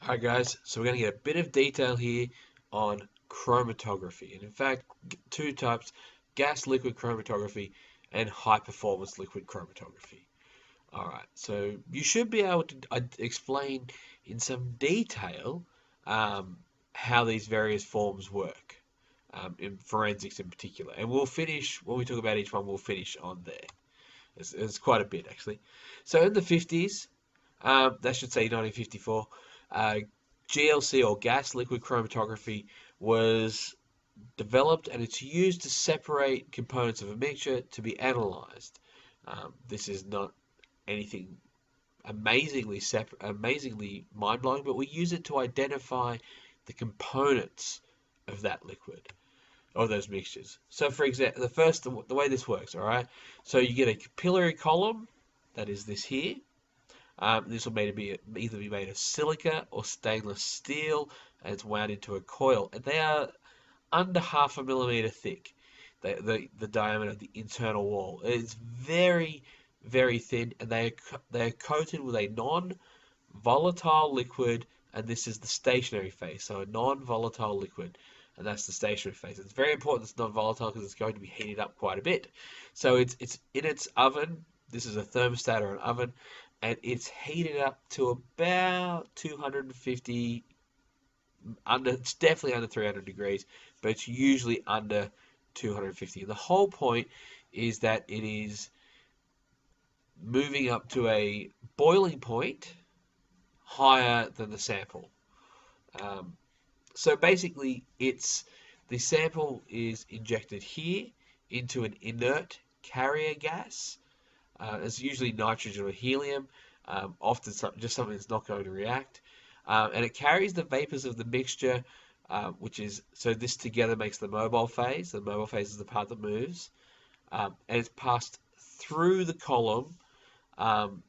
Alright guys, so we're going to get a bit of detail here on chromatography. And in fact, two types, gas liquid chromatography and high performance liquid chromatography. Alright, so you should be able to explain in some detail how these various forms work, in forensics in particular. And we'll finish, when we talk about each one, we'll finish on there. It's quite a bit actually. So in the 50s, that should say 1954, uh, GLC or gas liquid chromatography was developed and it's used to separate components of a mixture to be analyzed. This is not anything amazingly mind-blowing, but we use it to identify the components of that liquid or those mixtures. So, for example, the way this works, all right. So you get a capillary column, that is this here. This will either be made of silica or stainless steel, and it's wound into a coil. And they are under 0.5 mm thick. The diameter of the internal wall. It's very, very thin, and they are coated with a non-volatile liquid, and this is the stationary phase. So a non-volatile liquid, and that's the stationary phase. It's very important it's non-volatile because it's going to be heated up quite a bit. So it's in its oven. This is a thermostat or an oven, and it's heated up to about 250. It's definitely under 300 degrees, but it's usually under 250. And the whole point is that it is moving up to a boiling point higher than the sample. Um, so basically, the sample is injected here into an inert carrier gas. It's usually nitrogen or helium, often just something that's not going to react. And it carries the vapors of the mixture, so this together makes the mobile phase. The mobile phase is the part that moves. And it's passed through the column, and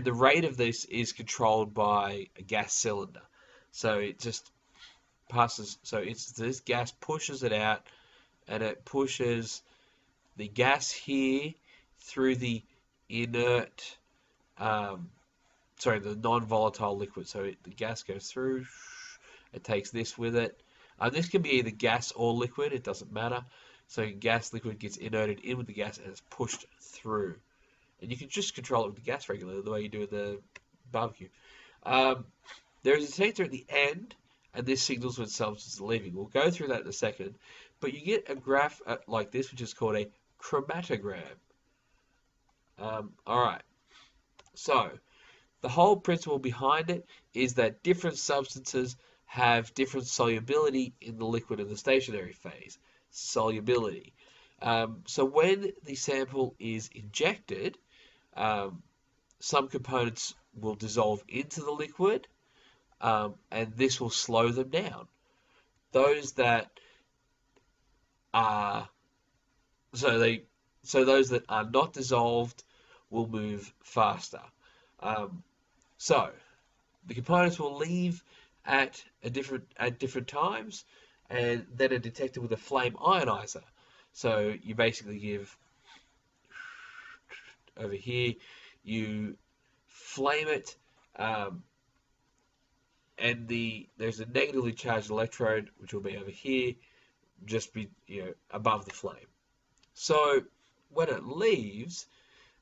the rate of this is controlled by a gas cylinder. So it just passes, this gas pushes it out, and it pushes the gas here through the inert, the non-volatile liquid. So the gas goes through, it takes this with it. This can be either gas or liquid, it doesn't matter. So gas liquid gets inerted in with the gas and it's pushed through. And you can just control it with the gas regulator the way you do with the barbecue. There is a detector at the end, and this signals when substance is leaving. We'll go through that in a second. But you get a graph like this, which is called a chromatogram. Alright, so the whole principle behind it is that different substances have different solubility in the liquid and the stationary phase. Solubility. So when the sample is injected, some components will dissolve into the liquid, and this will slow them down. Those that are those that are not dissolved will move faster. So the components will leave at different times, and then are detected with a flame ionizer. So you basically give over here, you flame it, and there's a negatively charged electrode which will be over here, just be above the flame. So when it leaves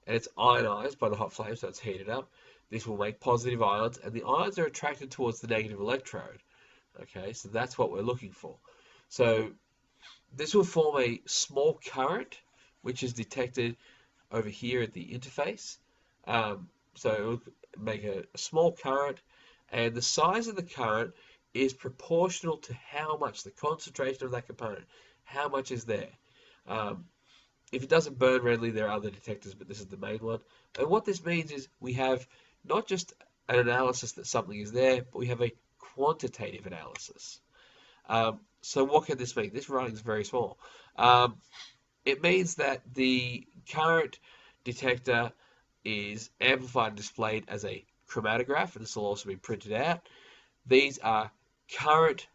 and it's ionized by the hot flame, so it's heated up, this will make positive ions, and the ions are attracted towards the negative electrode. Okay, so that's what we're looking for. So this will form a small current, which is detected over here at the interface. So it will make a small current, and the size of the current is proportional to how much, the concentration of that component, how much is there. If it doesn't burn readily, there are other detectors, but this is the main one. And what this means is we have not just an analysis that something is there, but we have a quantitative analysis. So what can this mean? This writing is very small. It means that the current detector is amplified and displayed as a chromatograph, and this will also be printed out. These are current,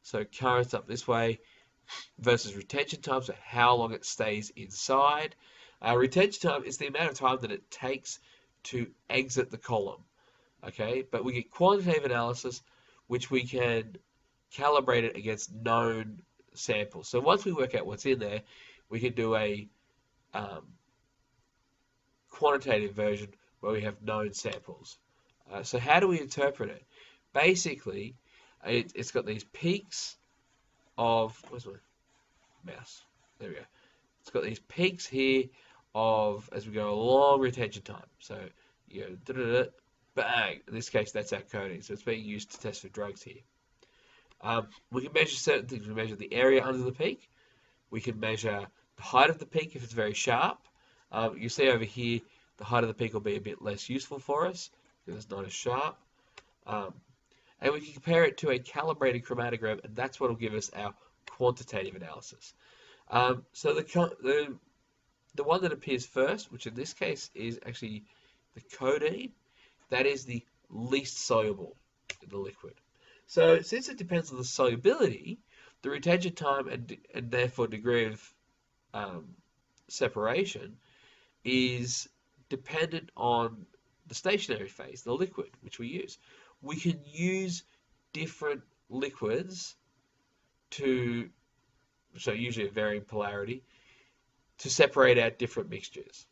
so currents up this way, versus retention time, so how long it stays inside. Retention time is the amount of time that it takes to exit the column. Okay, but we get quantitative analysis, which we can calibrate it against known samples. So once we work out what's in there, we can do a um, quantitative version where we have known samples. So how do we interpret it? Basically, it's got these peaks of, where's my mouse? There we go. It's got these peaks here of, as we go along, retention time. So, bang. In this case, that's our coding. So it's being used to test for drugs here. We can measure certain things. We measure the area under the peak. We can measure the height of the peak if it's very sharp. You see over here, the height of the peak will be a bit less useful for us because it's not as sharp. Um, and we can compare it to a calibrated chromatogram, and that's what will give us our quantitative analysis. So the one that appears first, which in this case is actually the codeine, that is the least soluble in the liquid. So since it depends on the solubility, the retention time and therefore degree of separation is dependent on the stationary phase, the liquid, which we use. We can use different liquids so usually a varying polarity, to separate out different mixtures.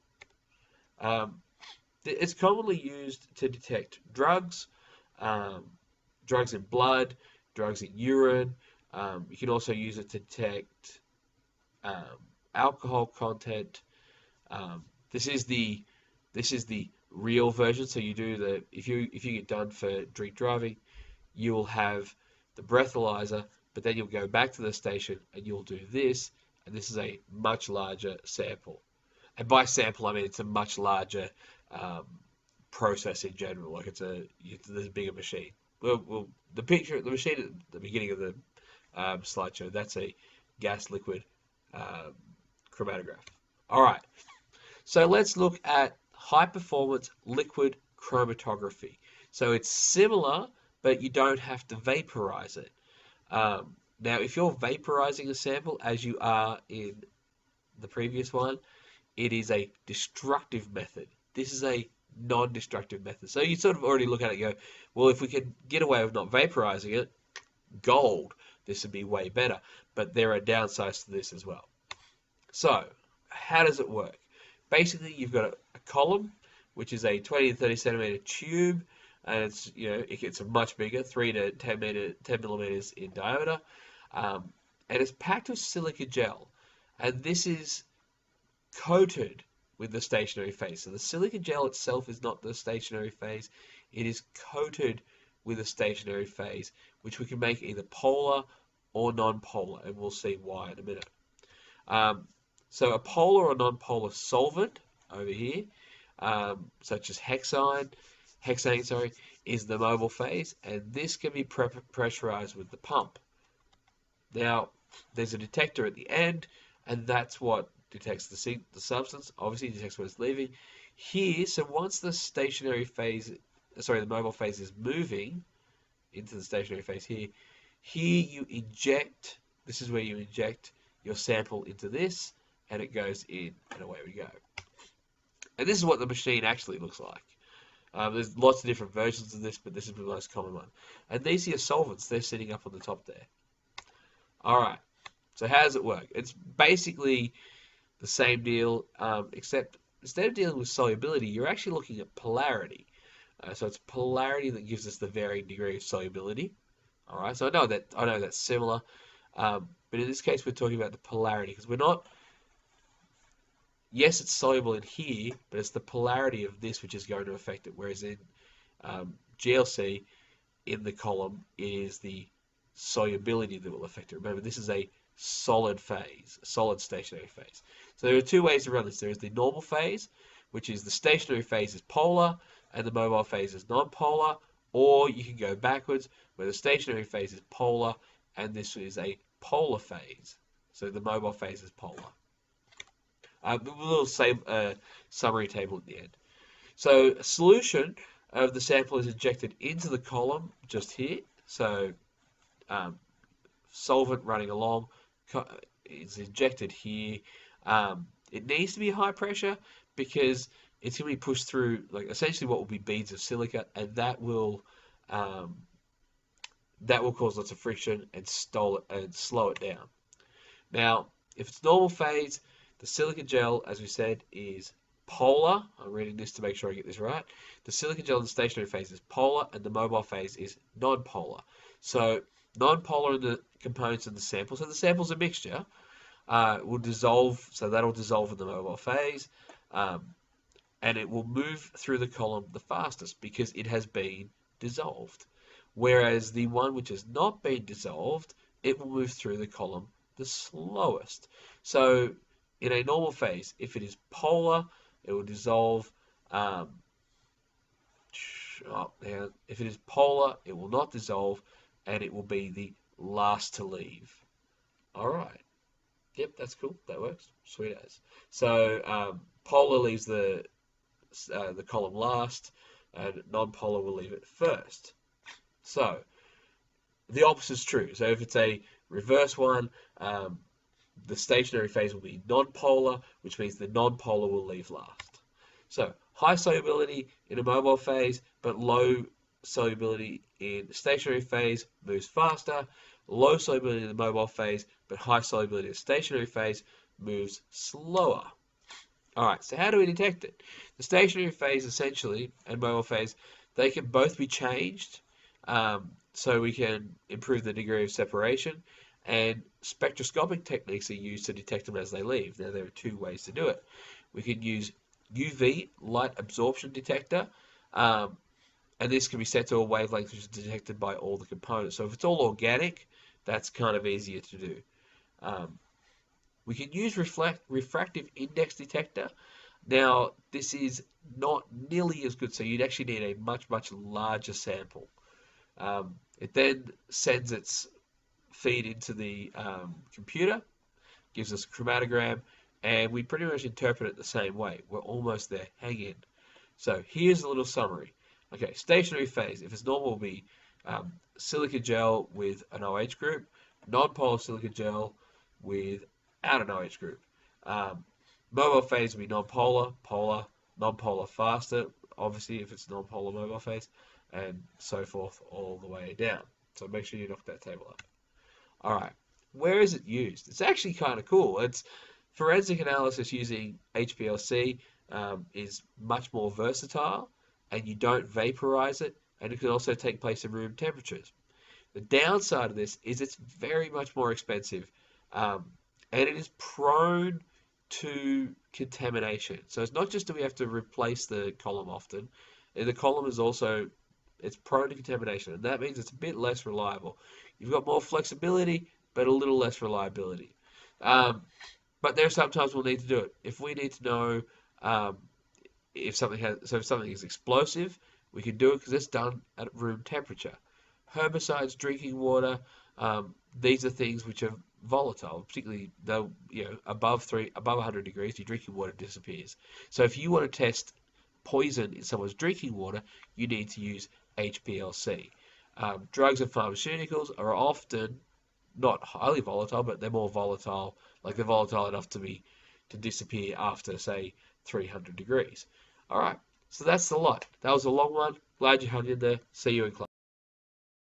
It's commonly used to detect drugs, drugs in blood, drugs in urine. You can also use it to detect alcohol content. This is the real version. So you do if you get done for drink driving, you will have the breathalyzer, but then you'll go back to the station and you'll do this, and this is a much larger sample. And by sample, I mean it's a much larger process in general. Like it's a bigger machine. Well, the machine at the beginning of the slideshow, that's a gas liquid chromatograph. All right, so let's look at high performance liquid chromatography. So it's similar, but you don't have to vaporize it. Now, if you're vaporizing a sample, as you are in the previous one, it is a destructive method. This is a non-destructive method. So you sort of already look at it and go, well, if we could get away with not vaporizing it, gold, this would be way better. But there are downsides to this as well. So, how does it work? Basically, you've got a column, which is a 20 to 30 centimeter tube, and it gets much bigger, 3 to 10 millimeters in diameter, and it's packed with silica gel, and this is coated with the stationary phase. So the silica gel itself is not the stationary phase; it is coated with a stationary phase, which we can make either polar or non-polar, and we'll see why in a minute. So a polar or non-polar solvent over here, such as hexane, is the mobile phase, and this can be pressurized with the pump. Now, there's a detector at the end, and that's what detects the substance. Obviously, it detects what it's leaving. Here, so once the the mobile phase is moving into the stationary phase here you inject, this is where you inject your sample into this, and it goes in, and away we go. And this is what the machine actually looks like. There's lots of different versions of this, but this is the most common one. And these are your solvents. They're sitting up on the top there. All right. So how does it work? It's basically the same deal, except instead of dealing with solubility, you're actually looking at polarity. So it's polarity that gives us the varying degree of solubility. All right. So I know that's similar, but in this case, we're talking about the polarity because we're not. Yes, it's soluble in here, but it's the polarity of this which is going to affect it. Whereas in GLC, in the column, it is the solubility that will affect it. Remember, this is a solid phase, a solid stationary phase. So there are two ways to run this. There is the normal phase, which is the stationary phase is polar, and the mobile phase is non-polar, or you can go backwards, where the stationary phase is polar, and this is a polar phase. So the mobile phase is polar. We'll say summary table at the end. So a solution of the sample is injected into the column just here. So solvent running along is injected here. It needs to be high pressure because it's going to be pushed through like essentially what will be beads of silica, and um, that will cause lots of friction and slow it down. Now, if it's normal phase, the silica gel, as we said, is polar. I'm reading this to make sure I get this right. The silica gel in the stationary phase is polar, and the mobile phase is non-polar. So non-polar in the components of the sample. So the sample's a mixture. Will dissolve, so that'll dissolve in the mobile phase, um, and it will move through the column the fastest because it has been dissolved. Whereas the one which has not been dissolved, it will move through the column the slowest. So in a normal phase, if it is polar, it will dissolve. If it is polar, it will not dissolve, and it will be the last to leave. All right. Yep, that's cool. That works. Sweet as. So polar leaves the column last, and non-polar will leave it first. So the opposite is true. So if it's a reverse one, the stationary phase will be non-polar, which means the non-polar will leave last. So high solubility in a mobile phase, but low solubility in the stationary phase moves faster. Low solubility in the mobile phase, but high solubility in the stationary phase moves slower. All right, so how do we detect it? The stationary phase, essentially, and mobile phase, they can both be changed, so we can improve the degree of separation, and spectroscopic techniques are used to detect them as they leave. Now, there are two ways to do it. We can use UV, light absorption detector, and this can be set to a wavelength which is detected by all the components. So if it's all organic, that's kind of easier to do. We can use refractive index detector. Now, this is not nearly as good, so you'd actually need a much, much larger sample. It then sends its feed into the computer, gives us a chromatogram, and we pretty much interpret it the same way. We're almost there. Hang in. So here's a little summary. Okay, stationary phase, if it's normal, will be silica gel with an OH group, non-polar silica gel without an OH group. Mobile phase will be non-polar, polar, non-polar faster, obviously if it's non-polar mobile phase, and so forth all the way down. So make sure you knock that table up. All right, where is it used? It's actually kind of cool. It's forensic analysis using HPLC is much more versatile, and you don't vaporize it, and it can also take place at room temperatures. The downside of this is it's very much more expensive, and it is prone to contamination. So it's not just that we have to replace the column often, and the column is also, it's prone to contamination, and that means it's a bit less reliable. You've got more flexibility, but a little less reliability. But there are sometimes we'll need to do it. If we need to know if something is explosive, we can do it because it's done at room temperature. Herbicides, drinking water, these are things which are volatile, particularly though above 100 degrees, your drinking water disappears. So if you want to test poison in someone's drinking water, you need to use HPLC. Drugs and pharmaceuticals are often not highly volatile, but they're more volatile, like they're volatile enough to disappear after, say, 300 degrees. All right, so that's a lot. That was a long one. Glad you hung in there. See you in class.